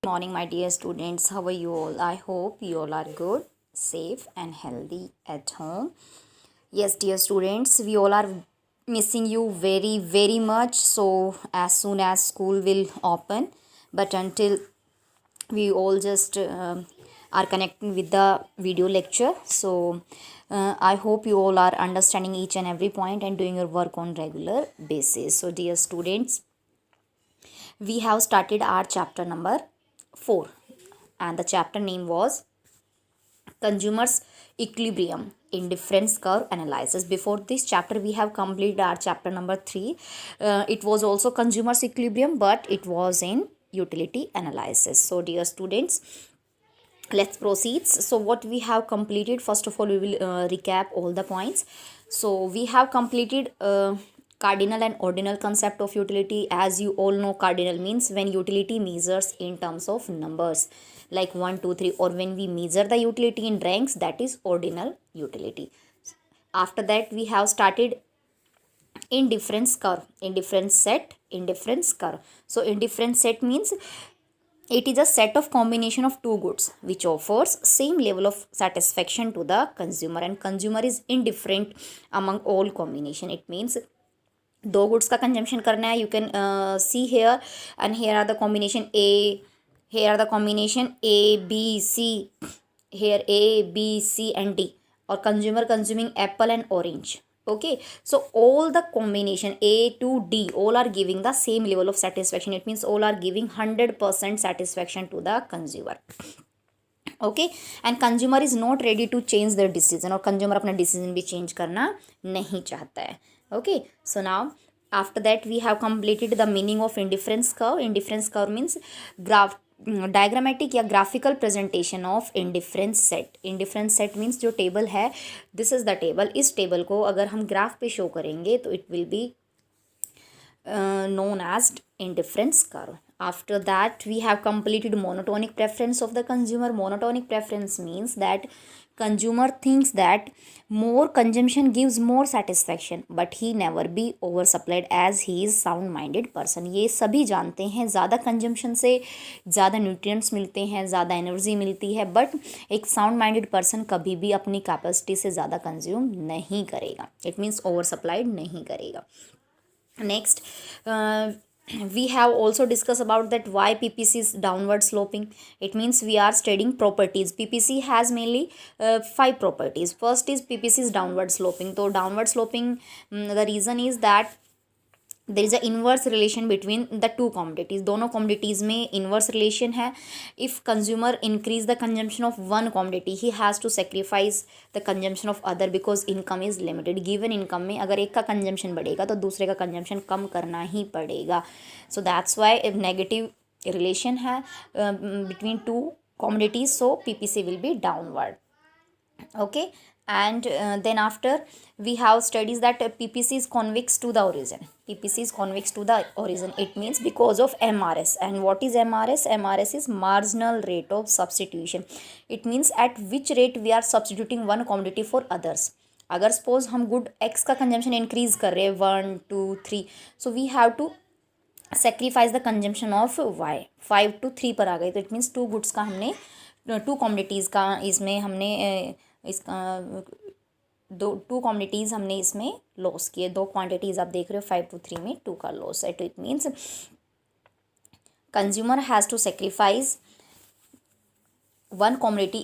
Morning, my dear students. How are you all? I hope you all are good, safe, and healthy at home. Yes, dear students, we all are missing you very, very much. So, as soon as school will open, but until we all just are connecting with the video lecture. So, I hope you all are understanding each and every point and doing your work on regular basis. So, dear students, we have started our chapter number 4, and the chapter name was consumers equilibrium indifference curve analysis. Before this chapter we have completed our chapter number 3. It was also consumers equilibrium, but it was in utility analysis. So dear students, let's proceed. So what we have completed, first of all we will recap all the points. So we have completed cardinal and ordinal concept of utility. As you all know, cardinal means when utility measures in terms of numbers like 1 2 3, or when we measure the utility in ranks, that is ordinal utility. After that we have started indifference curve, indifference curve. So indifference set means it is a set of combination of two goods which offers same level of satisfaction to the consumer, and consumer is indifferent among all combination. It means दो goods का consumption करना है, you can see here, and here are the combination A, here are the combination A B C, here A B C and D, और consumer consuming apple and orange. Okay, so all the combination A to D all are giving the same level of satisfaction. It means all are giving 100% satisfaction to the consumer. Okay, and consumer is not ready to change their decision, और consumer अपना decision भी change करना नहीं चाहता है. Okay, so now after that we have completed the meaning of indifference curve. Indifference curve means graph diagrammatic या graphical presentation of indifference set. Indifference set means जो table है, दिस इज़ द टेबल. इस table को अगर हम graph पे show करेंगे तो it will be known as indifference curve. After that we have completed monotonic preference of the consumer. Monotonic preference means that consumer thinks that more consumption gives more satisfaction, but he never be oversupplied as he is sound minded person. ये सभी जानते हैं ज़्यादा consumption से ज़्यादा nutrients मिलते हैं, ज़्यादा एनर्जी मिलती है, बट एक साउंड माइंडेड पर्सन कभी भी अपनी कैपेसिटी से ज़्यादा कंज्यूम नहीं करेगा. इट मीन्स ओवर सप्लाइड नहीं करेगा. Next, we have also discussed about that why PPC is downward sloping. It means we are studying properties. PPC has mainly 5 properties. First is PPC is downward sloping. So downward sloping, the reason is that there is a inverse relation between the two commodities. दोनों commodities में inverse relation है. If consumer increase the consumption of one commodity, he has to sacrifice the consumption of other because income is limited. Given income में अगर एक का consumption बढ़ेगा तो दूसरे का कंजम्पशन कम करना ही पड़ेगा. So that's why negative relation है between two commodities. So PPC will be downward. Okay, and then after we have studies that PPC is convex to the origin. PPC is convex to the origin. It means because of MRS. And what is MRS? MRS is marginal rate of substitution. It means at which rate we are substituting one commodity for others. अगर suppose हम good X का consumption increase कर रहे हैं 1 2 3, so we have to sacrifice the consumption of Y. 5 to 3 पर आ गए तो it means to goods का हमने, टू कॉमोडिटीज़ का इसमें हमने इसका टू कॉमोडिटीज़ हमने इसमें लॉस किए. दो क्वांटिटीज़ आप देख रहे हो 5 to 3 में 2 का लॉस है. तो it means consumer has to sacrifice one commodity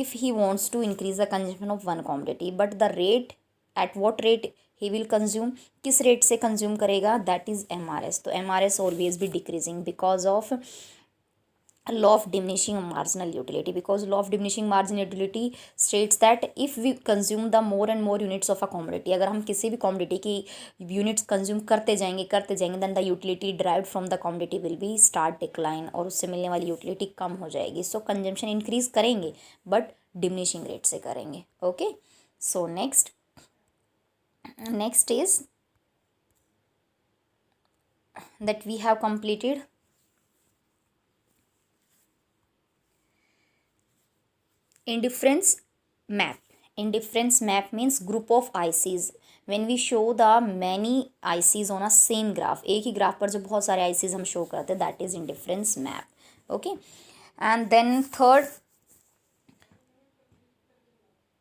if he wants to increase the consumption of one commodity, but the rate, at what rate he will consume, किस रेट से कंज्यूम करेगा, that is MRS. तो MRS always भी decreasing because of law of diminishing marginal utility. Because law of diminishing marginal utility states that if we consume the more and more units of a commodity, अगर हम किसी भी commodity की units consume करते जाएंगे then the utility derived from the commodity will be start decline, और उससे मिलने वाली utility कम हो जाएगी. So consumption increase करेंगे but diminishing rate से करेंगे. Okay, so next is that we have completed indifference map. Indifference map means group of ICs. When we show the many ICs on a same graph, एक ही graph पर जो बहुत सारे ICs हम show करते हैं, that is indifference map. Okay, and then third,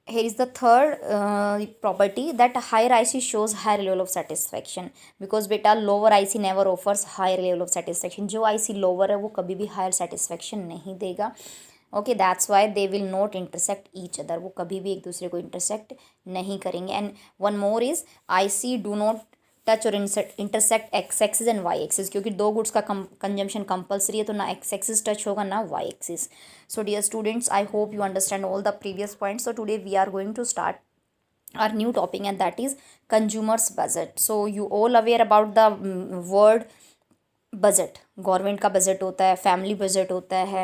here is the third property, that higher IC shows higher level of satisfaction, because बेटा lower IC never offers higher level of satisfaction. जो IC lower है वो कभी भी higher satisfaction नहीं देगा. Okay, that's why they will not intersect each other, वो कभी भी एक दूसरे को इंटरसेक्ट नहीं करेंगे. And one more is I C do not touch और intersect X axis and Y axis, क्योंकि दो गुड्स का कंजम्पशन कंपलसरी है, तो ना एक्स एक्सिस टच होगा ना Y axis. So dear students, I hope you understand all the previous points. So today we are going to start our new topic, and that is consumers budget. So you all aware about the word budget. Government का budget होता है, family budget होता है,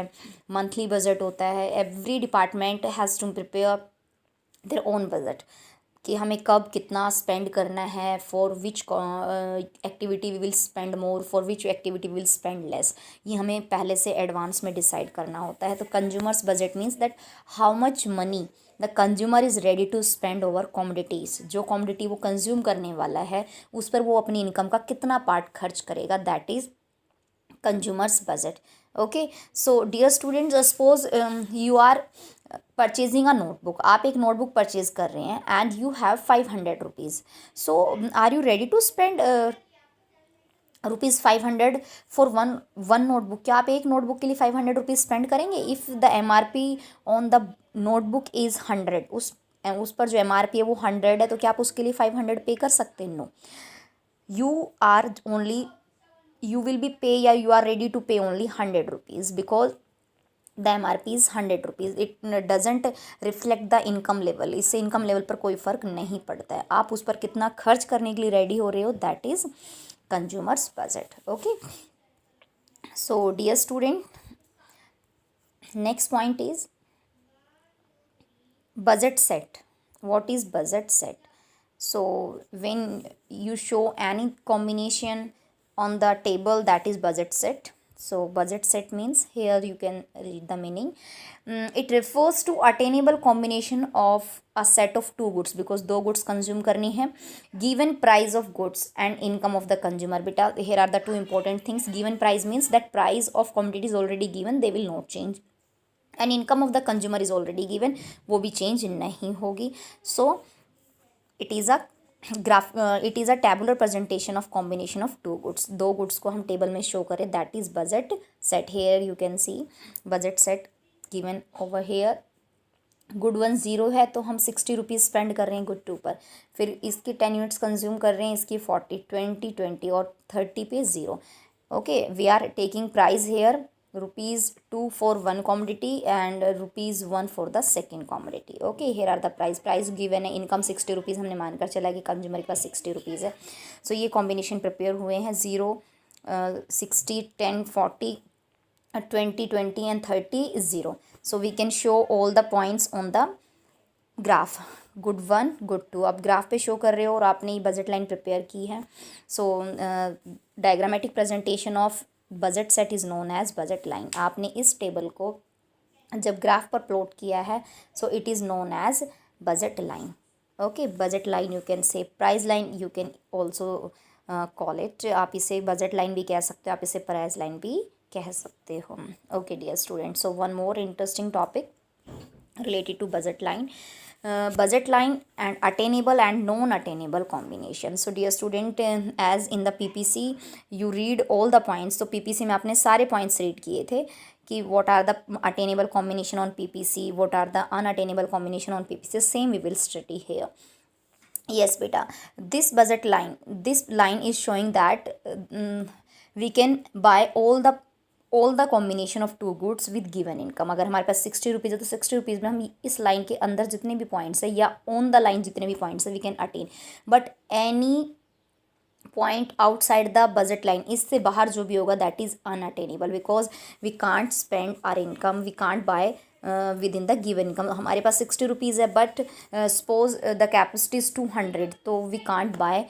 monthly budget होता है. Every department has to prepare their own budget, कि हमें कब कितना स्पेंड करना है, for which activity we will spend more, for which activity will spend less. ये हमें पहले से एडवांस में डिसाइड करना होता है. तो consumers budget means that how much money the consumer is ready to spend over commodities. जो कॉमोडिटी वो कंज्यूम करने वाला है उस पर वो अपनी इनकम का कितना पार्ट खर्च करेगा, that is consumers budget. Okay, so dear students, suppose you are purchasing a notebook. आप एक नोटबुक परचेज कर रहे हैं and you have 500 rupees. So are you ready to spend ₹500 for one notebook? क्या आप एक नोटबुक के लिए 500 रुपीज़ स्पेंड करेंगे? If the MRP on the notebook is 100, उस पर जो MRP है वो 100 है, तो क्या आप उसके लिए 500 पे कर सकते हैं? No. You will be pay, या you are ready to pay only 100 rupees, because the MRP is 100 rupees. It doesn't reflect the income level. इससे इनकम लेवल पर कोई फ़र्क नहीं पड़ता है. आप उस पर कितना खर्च करने के लिए रेडी हो रहे हो, that is consumers budget. Okay, so dear student, next point is budget set. What is budget set? So when you show any combination on the table, that is budget set. So budget set means, here you can read the meaning. It refers to attainable combination of a set of two goods, because दो goods consume करनी है. Given price of goods and income of the consumer. बेटा here are the two important things. Given price means that price of commodity is already given, they will not change. And income of the consumer is already given, वो भी change नहीं होगी. So it is a tabular presentation of combination of two goods. दो goods को हम table में show करें, that is budget set. Here you can see budget set given over here. Good 1 0 है, तो हम 60 रुपीज़ स्पेंड कर रहे हैं गुड 2 पर. फिर इसकी 10 यूनिट्स कंज्यूम कर रहे हैं, इसकी 40, 20 और 30 पे 0. Okay, we are taking price here ₹2 for one commodity and ₹1 for the second commodity. Okay, here are the price given है. इनकम 60 रुपीज़ हमने मानकर चला कि कंज्यूमर के पास 60 रुपीज़ है. सो ये कॉम्बिनेशन प्रिपेयर हुए हैं. 0, 60, 10, 40, 20 and 30 0. So we can show all the points on the graph. Good 1, good 2 आप ग्राफ पे शो कर रहे हो और आपने ये बजट लाइन प्रिपेयर की है. So diagrammatic presentation of budget set is known as budget line. आपने इस टेबल को जब ग्राफ पर प्लॉट किया है, so it is known as budget line. Okay, budget line, you can say price line, you can also call it. आप इसे budget line भी कह सकते हो, आप इसे प्राइस लाइन भी कह सकते हो. Okay dear student, so one more interesting topic related to budget line and attainable and non attainable combination. So dear student, as in the PPC you read all the points. तो PPC में आपने सारे points read किए थे कि what are the attainable combination on PPC, what are the unattainable combination on PPC. Same we will study here. Yes beta, this budget line, this line is showing that we can buy all the combination of two goods with given income. अगर हमारे पास 60 rupees है तो 60 rupees में हम इस line के अंदर जितने भी पॉइंट्स है या ऑन द लाइन जितने भी पॉइंट्स है we can attain. But any point outside the budget line, इससे बाहर जो भी होगा that is unattainable, because we can't spend our income, we can't buy within the given income. हमारे पास 60 रुपीज़ है but suppose the capacity is 200, तो we can't buy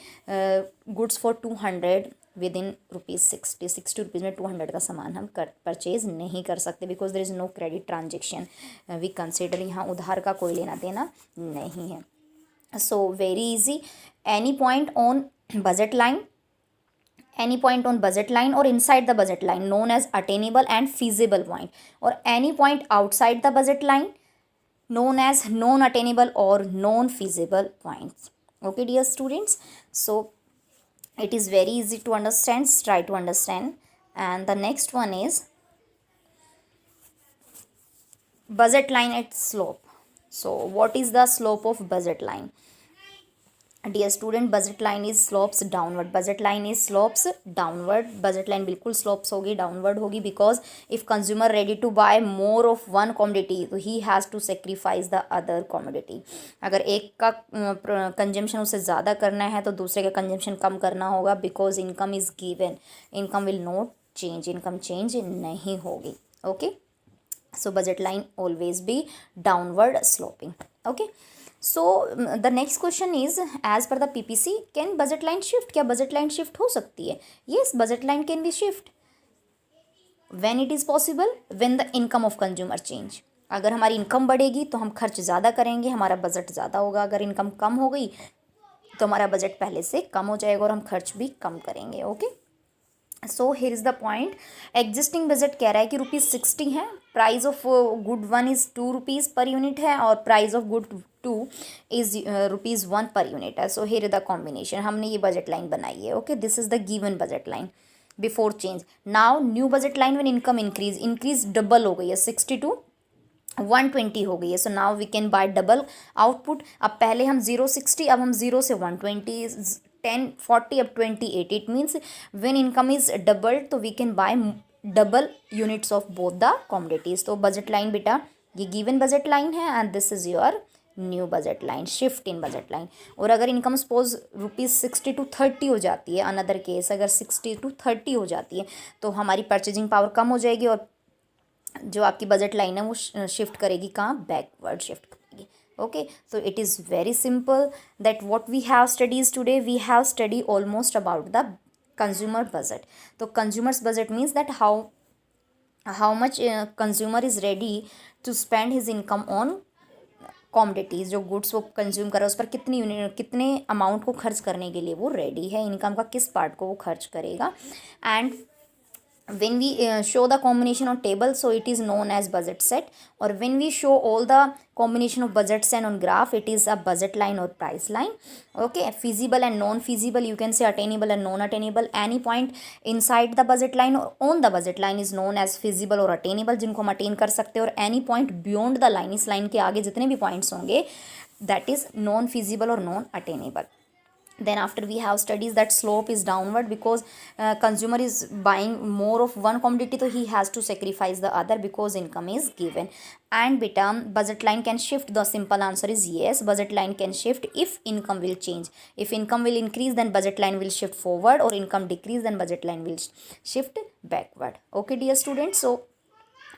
goods for 200 within ₹60. 60 rupees में 200 का सामान हम purchase नहीं कर सकते, because there is no credit transaction. We consider, यहाँ उधार का कोई लेना देना नहीं है. So very easy, any point on budget line any point on budget line or inside the budget line known as attainable and feasible point, or any point outside the budget line known as non attainable or non feasible points. Okay dear students, so it is very easy to understand, try to understand. And the next one is budget line at slope. So what is the slope of budget line? Dear student, budget line is slopes downward, budget line is slopes downward, budget line बिल्कुल slopes होगी, downward होगी, because if consumer ready to buy more of one commodity तो he has to sacrifice the other commodity. अगर एक का consumption उसे ज़्यादा करना है तो दूसरे का कंजम्पशन कम करना होगा, because income is given, income will not change, income change नहीं होगी। Okay, so budget line always be downward sloping. Okay, so the next question is as per the PPC can budget line shift, क्या budget line shift हो सकती है? Yes, budget line can be shift when it is possible, when the income of consumer change. अगर हमारी income बढ़ेगी तो हम खर्च ज़्यादा करेंगे, हमारा बजट ज़्यादा होगा। अगर इनकम कम हो गई तो हमारा बजट पहले से कम हो जाएगा और हम खर्च भी कम करेंगे। Okay, so here is the point, existing budget कह रहा है कि ₹60 है, प्राइस ऑफ गुड 1 इज़ ₹2 पर यूनिट है और price of good 2 is ₹1 per unit है। So here is the combination, हमने ये बजट लाइन बनाई है। Okay, this is the given budget line before change. Now new budget line when income increase double हो गई है, 60 to 120 हो गई है। So now we can buy double output. अब पहले हम 060, अब हम 0 से 120, 10, 40, अब 28। It means when income is double तो we can buy double units of both the commodities. तो बजट लाइन बेटा ये गिवन बजट लाइन है and this is your new budget line, shift in budget line. और अगर income suppose ₹60 to 30 हो जाती है, अनदर केस अगर 60 to 30 हो जाती है तो हमारी परचेजिंग पावर कम हो जाएगी और जो आपकी बजट लाइन है वो शिफ्ट करेगी कहाँ? बैकवर्ड शिफ्ट करेगी। Okay, so it is very simple that what we have studies today, we have study almost about the consumer budget. तो consumers budget means that how much consumer is ready to spend his income on commodities, जो goods वो consume कर रहा है उस पर कितने amount को खर्च करने के लिए वो रेडी है, इनकम का किस पार्ट को वो खर्च करेगा। And when we show the combination on table, so it is known as budget set, or when we show all the combination of budget set on graph, it is a budget line or price line. Okay, feasible and non feasible, you can say attainable and non attainable, any point inside the budget line or on the budget line is known as feasible or attainable, जिनको हम attain कर सकते हैं, और any point beyond the line, इस line के आगे जितने भी points होंगे that is non feasible or non attainable. Then after we have studies that slope is downward because consumer is buying more of one commodity, so he has to sacrifice the other because income is given. And beta budget line can shift, the simple answer is yes, budget line can shift if income will change. If income will increase then budget line will shift forward, or income decrease then budget line will shift backward. Okay dear students, so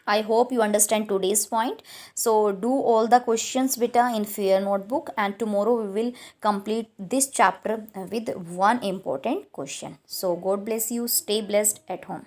I hope you understand today's point. So do all the questions beta in your notebook, and tomorrow we will complete this chapter with one important question. So God bless you. Stay blessed at home.